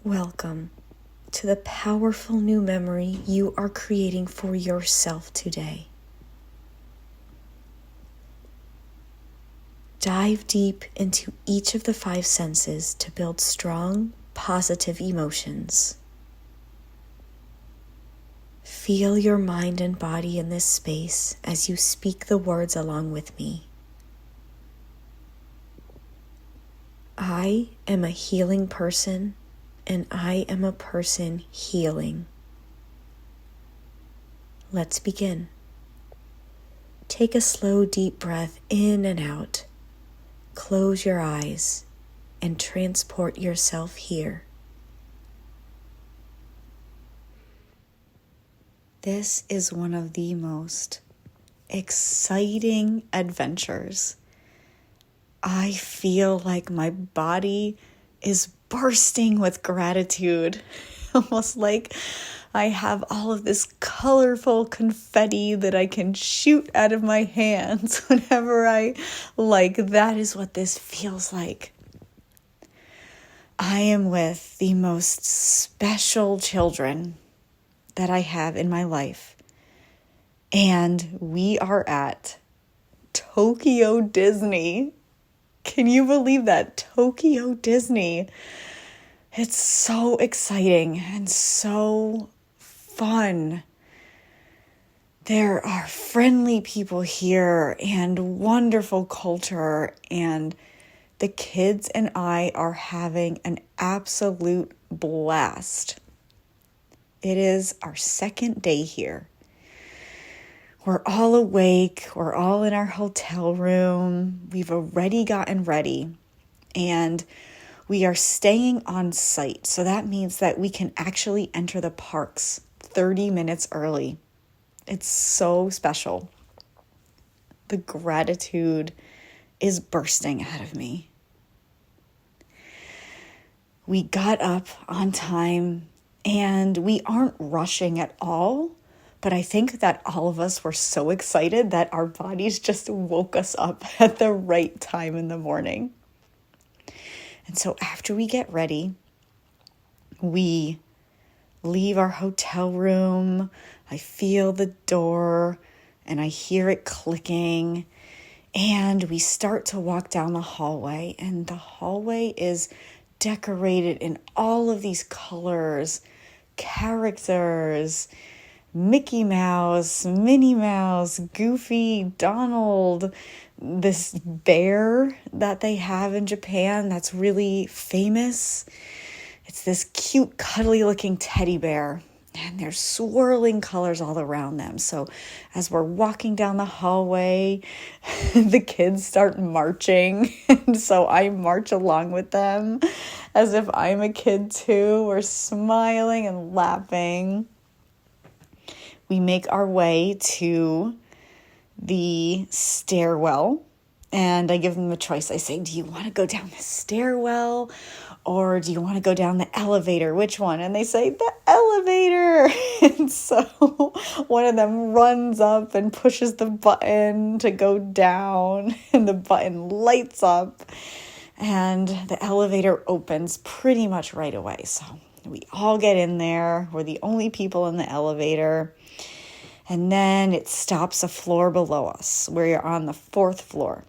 Welcome to the powerful new memory you are creating for yourself today. Dive deep into each of the 5 senses to build strong, positive emotions. Feel your mind and body in this space as you speak the words along with me. I am a healing person, and I am a person healing. Let's begin. Take a slow, deep breath in and out. Close your eyes and transport yourself here. This is one of the most exciting adventures. I feel like my body is bursting with gratitude, almost like I have all of this colorful confetti that I can shoot out of my hands whenever I like. That is what this feels like. I am with the most special children that I have in my life, and we are at Tokyo Disney. Can you believe that? Tokyo Disney. It's so exciting and so fun. There are friendly people here and wonderful culture, and the kids and I are having an absolute blast. It is our second day here. We're all awake. We're all in our hotel room. We've already gotten ready, and we are staying on site. So that means that we can actually enter the parks 30 minutes early. It's so special. The gratitude is bursting out of me. We got up on time, and we aren't rushing at all. But I think that all of us were so excited that our bodies just woke us up at the right time in the morning. And so after we get ready, we leave our hotel room. I feel the door and I hear it clicking. And we start to walk down the hallway. And the hallway is decorated in all of these colors, characters, Mickey Mouse, Minnie Mouse, Goofy, Donald, this bear that they have in Japan that's really famous. It's this cute, cuddly looking teddy bear, and there's swirling colors all around them. So as we're walking down the hallway, the kids start marching, and so I march along with them as if I'm a kid too. We're smiling and laughing. We make our way to the stairwell, and I give them a choice. I say, do you want to go down the stairwell or do you want to go down the elevator? Which one? And they say, the elevator. And so one of them runs up and pushes the button to go down, and the button lights up, and the elevator opens pretty much right away. So we all get in there. We're the only people in the elevator. And then it stops a floor below us. We're on the 4th floor.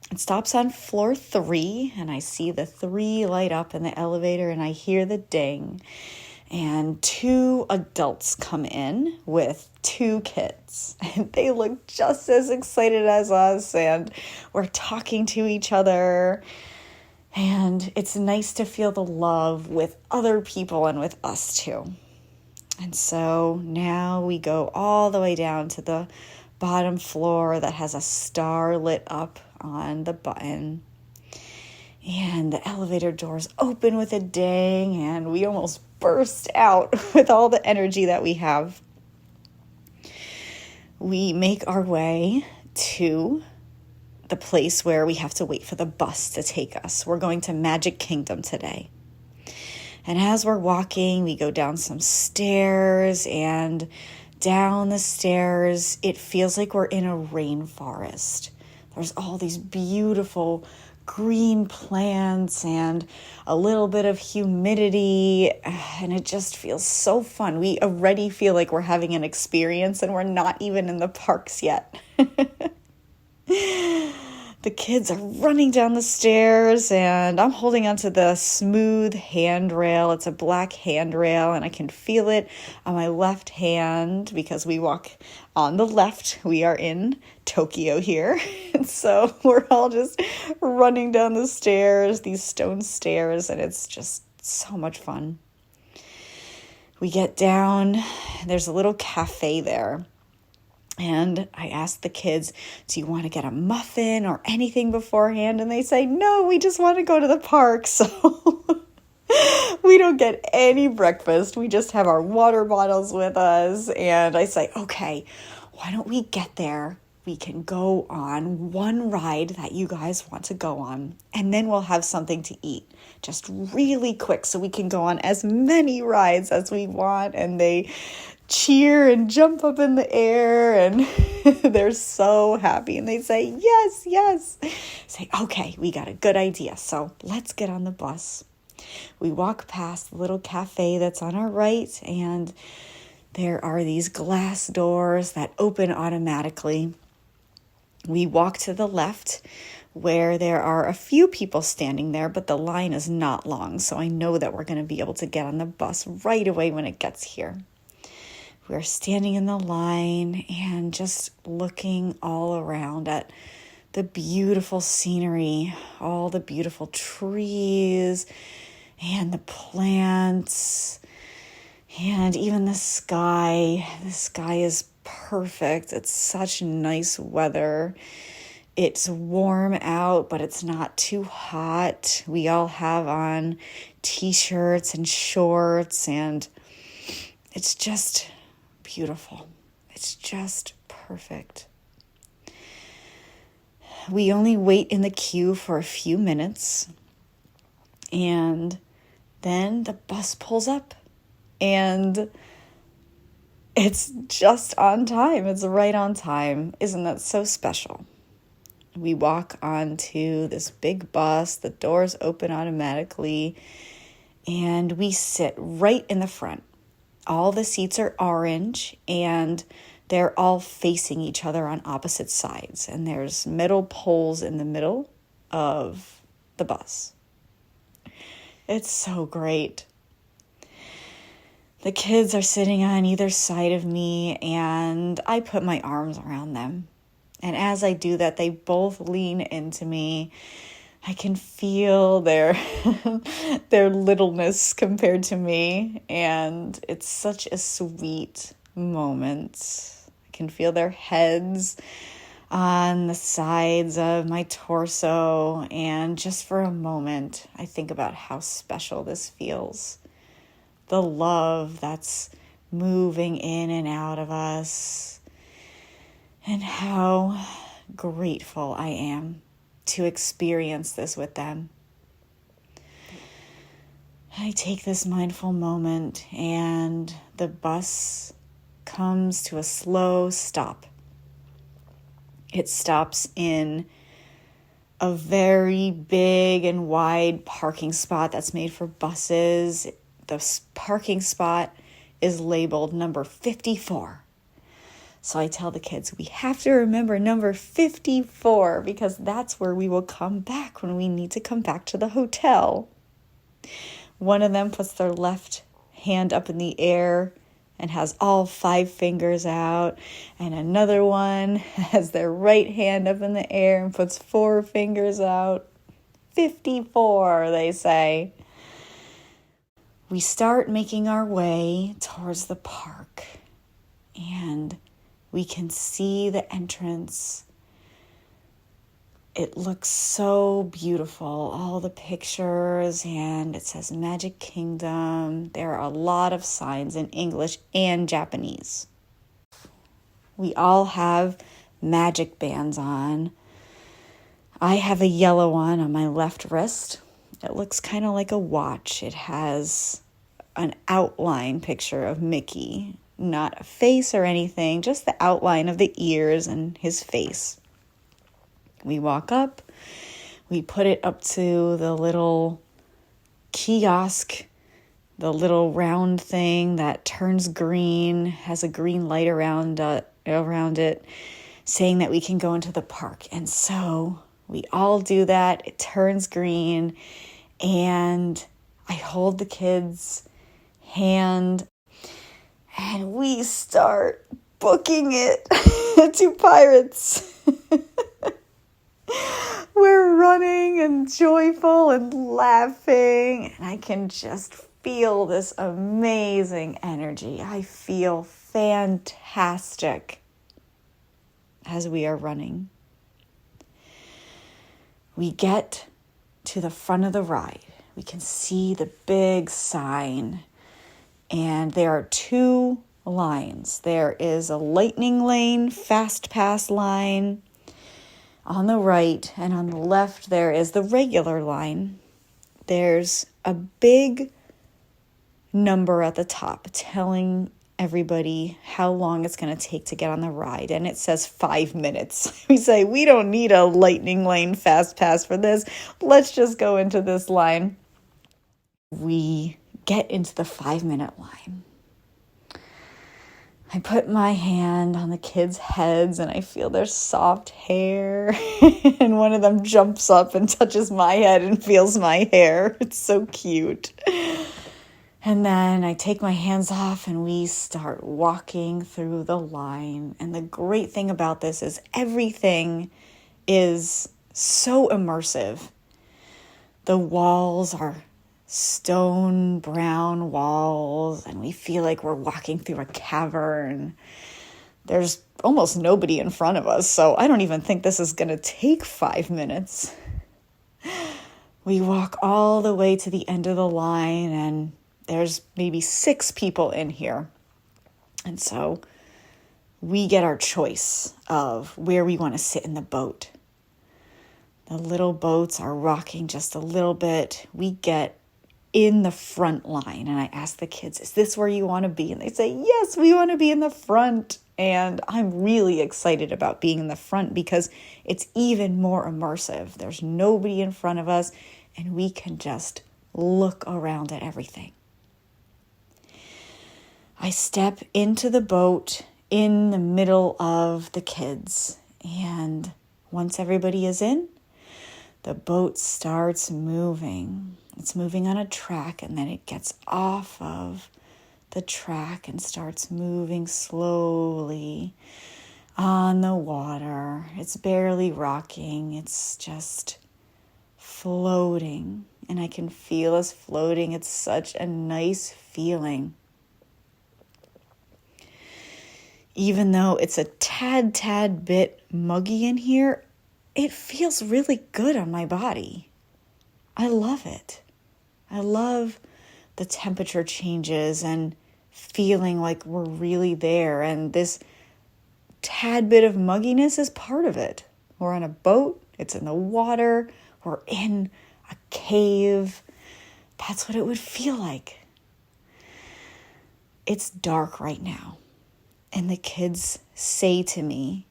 It stops on floor 3, and I see the 3 light up in the elevator, and I hear the ding. And 2 adults come in with 2 kids. And they look just as excited as us, and we're talking to each other. And it's nice to feel the love with other people and with us too. And so now we go all the way down to the bottom floor that has a star lit up on the button. And the elevator doors open with a ding, and we almost burst out with all the energy that we have. We make our way to the place where we have to wait for the bus to take us. We're going to Magic Kingdom today. And as we're walking, we go down some stairs, and down the stairs, it feels like we're in a rainforest. There's all these beautiful green plants and a little bit of humidity, and it just feels so fun. We already feel like we're having an experience and we're not even in the parks yet. The kids are running down the stairs and I'm holding onto the smooth handrail. It's a black handrail and I can feel it on my left hand because we walk on the left. We are in Tokyo here. And so we're all just running down the stairs, these stone stairs, and it's just so much fun. We get down, there's a little cafe there. And I asked the kids, do you want to get a muffin or anything beforehand? And they say, no, we just want to go to the park. So we don't get any breakfast. We just have our water bottles with us. And I say, okay, why don't we get there? We can go on one ride that you guys want to go on. And then we'll have something to eat. Just really quick so we can go on as many rides as we want. And they cheer and jump up in the air and they're so happy and they say yes, yes. Say, okay, we got a good idea, so let's get on the bus. We walk past the little cafe that's on our right, and there are these glass doors that open automatically. We walk to the left where there are a few people standing there, but the line is not long, so I know that we're going to be able to get on the bus right away when it gets here. We're standing in the line and just looking all around at the beautiful scenery, all the beautiful trees and the plants and even the sky. The sky is perfect. It's such nice weather. It's warm out, but it's not too hot. We all have on t-shirts and shorts, and it's just beautiful. It's just perfect. We only wait in the queue for a few minutes, and then the bus pulls up, and it's just on time. It's right on time. Isn't that so special? We walk onto this big bus. The doors open automatically, and we sit right in the front. All the seats are orange, and they're all facing each other on opposite sides. And there's metal poles in the middle of the bus. It's so great. The kids are sitting on either side of me, and I put my arms around them. And as I do that, they both lean into me. I can feel their littleness compared to me, and it's such a sweet moment. I can feel their heads on the sides of my torso, and just for a moment, I think about how special this feels. The love that's moving in and out of us, and how grateful I am to experience this with them. I take this mindful moment and the bus comes to a slow stop. It stops in a very big and wide parking spot that's made for buses. The parking spot is labeled number 54. So I tell the kids, we have to remember number 54 because that's where we will come back when we need to come back to the hotel. One of them puts their left hand up in the air and has all 5 fingers out. And another one has their right hand up in the air and puts 4 fingers out. 54, they say. We start making our way towards the park, and we can see the entrance. It looks so beautiful, all the pictures, and it says Magic Kingdom. There are a lot of signs in English and Japanese. We all have magic bands on. I have a yellow one on my left wrist. It looks kind of like a watch. It has an outline picture of Mickey. Not a face or anything, just the outline of the ears and his face. We walk up, We put it up to the little kiosk, the little round thing that turns green, has a green light around it, saying that we can go into the park. And so we all do that. It turns green, and I hold the kids' hand, and we start booking it to Pirates. We're running and joyful and laughing, and I can just feel this amazing energy. I feel fantastic as we are running. We get to the front of the ride. We can see the big sign, and there are two lines. There is a lightning lane, fast pass line on the right, and on the left there is the regular line. There's a big number at the top telling everybody how long it's going to take to get on the ride, and it says 5 minutes. We say, we don't need a lightning lane fast pass for this. Let's just go into this line. We get into the 5-minute line. I put my hand on the kids' heads, and I feel their soft hair. And one of them jumps up and touches my head and feels my hair. It's so cute. And then I take my hands off, and we start walking through the line. And the great thing about this is everything is so immersive. The walls are stone brown walls, and we feel like we're walking through a cavern. There's almost nobody in front of us, so I don't even think this is going to take 5 minutes. We walk all the way to the end of the line, and there's maybe 6 people in here. And so we get our choice of where we want to sit in the boat. The little boats are rocking just a little bit. We get in the front line, and I ask the kids, is this where you want to be? And they say, yes, we want to be in the front. And I'm really excited about being in the front because it's even more immersive. There's nobody in front of us, and we can just look around at everything. I step into the boat in the middle of the kids, and once everybody is in, the boat starts moving. It's moving on a track, and then it gets off of the track and starts moving slowly on the water. It's barely rocking. It's just floating, and I can feel us floating. It's such a nice feeling. Even though it's a tad bit muggy in here, it feels really good on my body. I love it. I love the temperature changes and feeling like we're really there. And this tad bit of mugginess is part of it. We're on a boat. It's in the water. We're in a cave. That's what it would feel like. It's dark right now. And the kids say to me,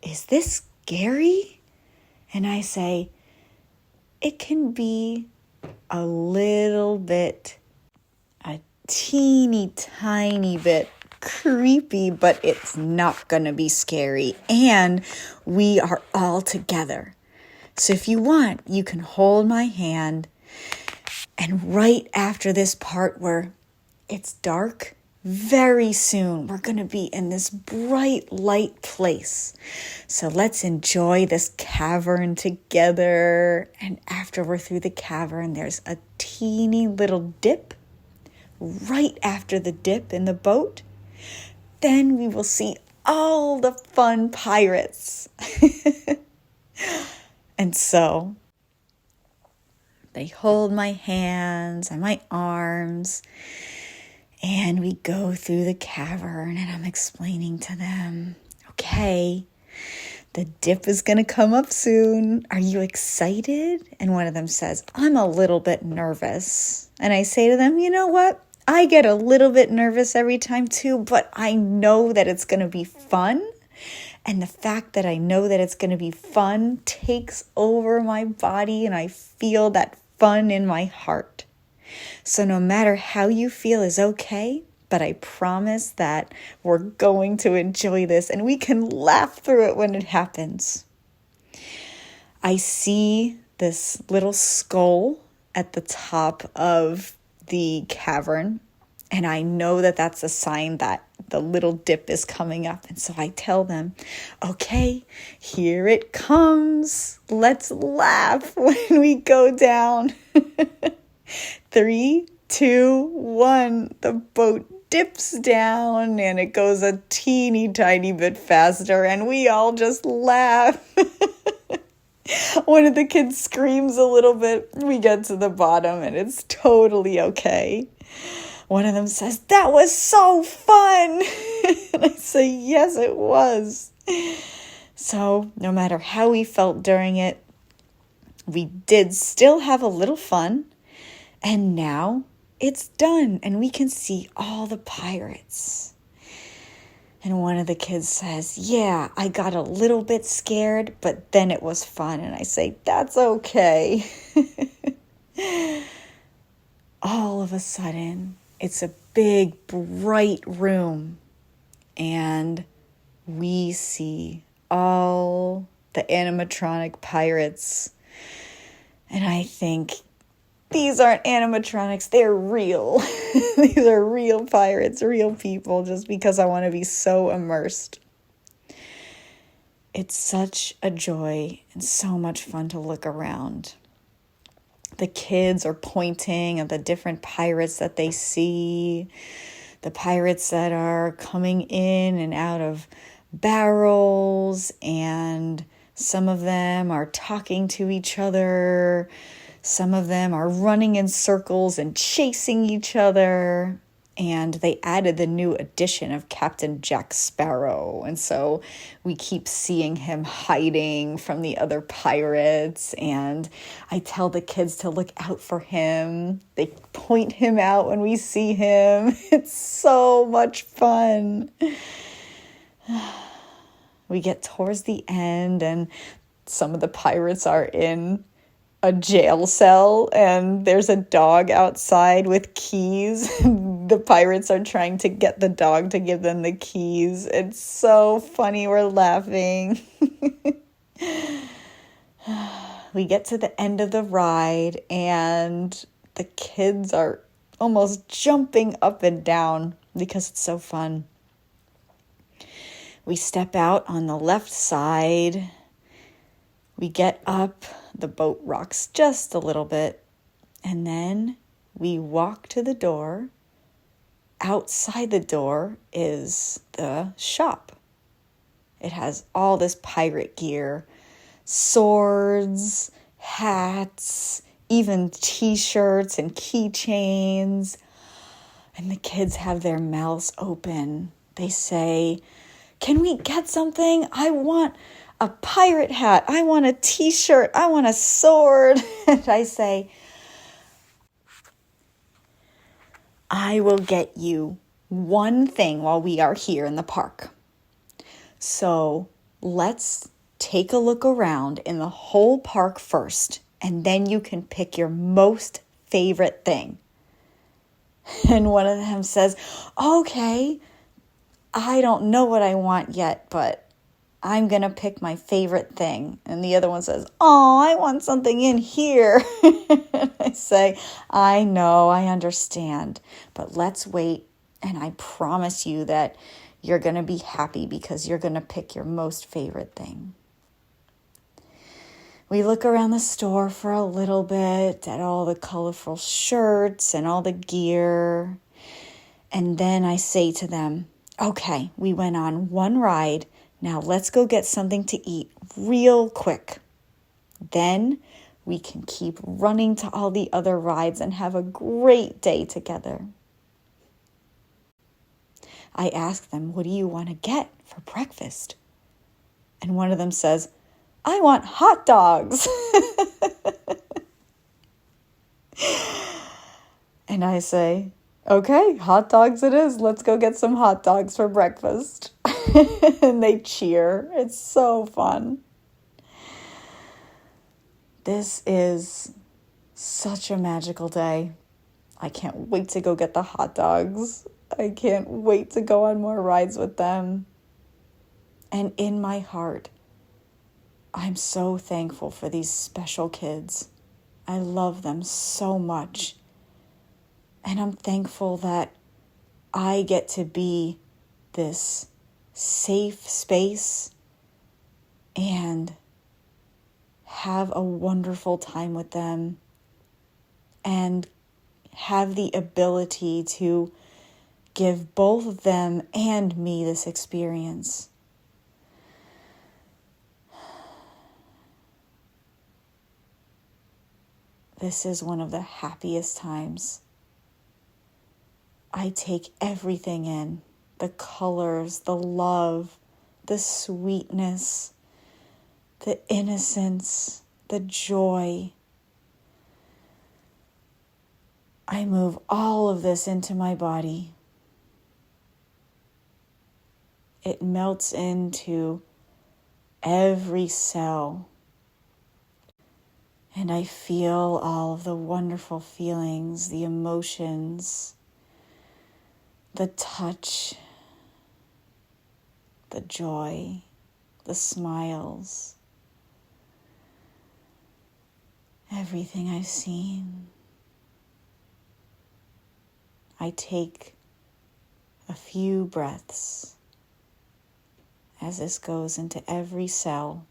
is this scary? And I say, it can be a little bit, a teeny tiny bit creepy, but it's not going to be scary. And we are all together. So if you want, you can hold my hand. And right after this part where it's dark, very soon we're going to be in this bright light place. So let's enjoy this cavern together. And after we're through the cavern, there's a teeny little dip. Right after the dip in the boat, then we will see all the fun pirates. And so they hold my hands and my arms, and we go through the cavern, and I'm explaining to them, okay, the dip is going to come up soon. Are you excited? And one of them says, I'm a little bit nervous. And I say to them, you know what? I get a little bit nervous every time too, but I know that it's going to be fun. And the fact that I know that it's going to be fun takes over my body, and I feel that fun in my heart. So no matter how you feel is okay, but I promise that we're going to enjoy this and we can laugh through it when it happens. I see this little skull at the top of the cavern, and I know that that's a sign that the little dip is coming up. And so I tell them, okay, here it comes. Let's laugh when we go down. 3, 2, 1. The boat dips down and it goes a teeny tiny bit faster, and we all just laugh. One of the kids screams a little bit. We get to the bottom and it's totally okay. One of them says, "That was so fun." And I say, "Yes, it was." So no matter how we felt during it, we did still have a little fun. And now it's done and we can see all the pirates. And one of the kids says, "Yeah, I got a little bit scared, but then it was fun." And I say, "That's okay." All of a sudden, it's a big, bright room. And we see all the animatronic pirates. And I think, these aren't animatronics, they're real. These are real pirates, real people, just because I want to be so immersed. It's such a joy and so much fun to look around. The kids are pointing at the different pirates that they see, the pirates that are coming in and out of barrels, and some of them are talking to each other. Some of them are running in circles and chasing each other. And they added the new addition of Captain Jack Sparrow. And so we keep seeing him hiding from the other pirates. And I tell the kids to look out for him. They point him out when we see him. It's so much fun. We get towards the end and some of the pirates are in a jail cell and there's a dog outside with keys. The pirates are trying to get the dog to give them the keys. It's so funny. We're laughing. We get to the end of the ride and the kids are almost jumping up and down because it's so fun. We step out on the left side. We get up. The boat rocks just a little bit, and then we walk to the door. Outside the door is the shop. It has all this pirate gear, swords, hats, even t-shirts and keychains. And the kids have their mouths open. They say, "Can we get something? I want a pirate hat. I want a t-shirt. I want a sword." And I say, "I will get you one thing while we are here in the park. So let's take a look around in the whole park first, and then you can pick your most favorite thing." And one of them says, "Okay, I don't know what I want yet, but I'm going to pick my favorite thing." And the other one says, "Oh, I want something in here." I say, "I know, I understand, but let's wait. And I promise you that you're going to be happy because you're going to pick your most favorite thing." We look around the store for a little bit at all the colorful shirts and all the gear. And then I say to them, "Okay, we went on one ride. Now let's go get something to eat real quick. Then we can keep running to all the other rides and have a great day together." I ask them, "What do you want to get for breakfast?" And one of them says, "I want hot dogs." And I say, "Okay, hot dogs it is. Let's go get some hot dogs for breakfast." and they cheer. It's so fun. This is such a magical day. I can't wait to go get the hot dogs. I can't wait to go on more rides with them. And in my heart, I'm so thankful for these special kids. I love them so much. And I'm thankful that I get to be this safe space and have a wonderful time with them and have the ability to give both them and me this experience. This is one of the happiest times. I take everything in, the colors, the love, the sweetness, the innocence, the joy. I move all of this into my body. It melts into every cell. And I feel all of the wonderful feelings, the emotions, the touch, the joy, the smiles, everything I've seen. I take a few breaths as this goes into every cell.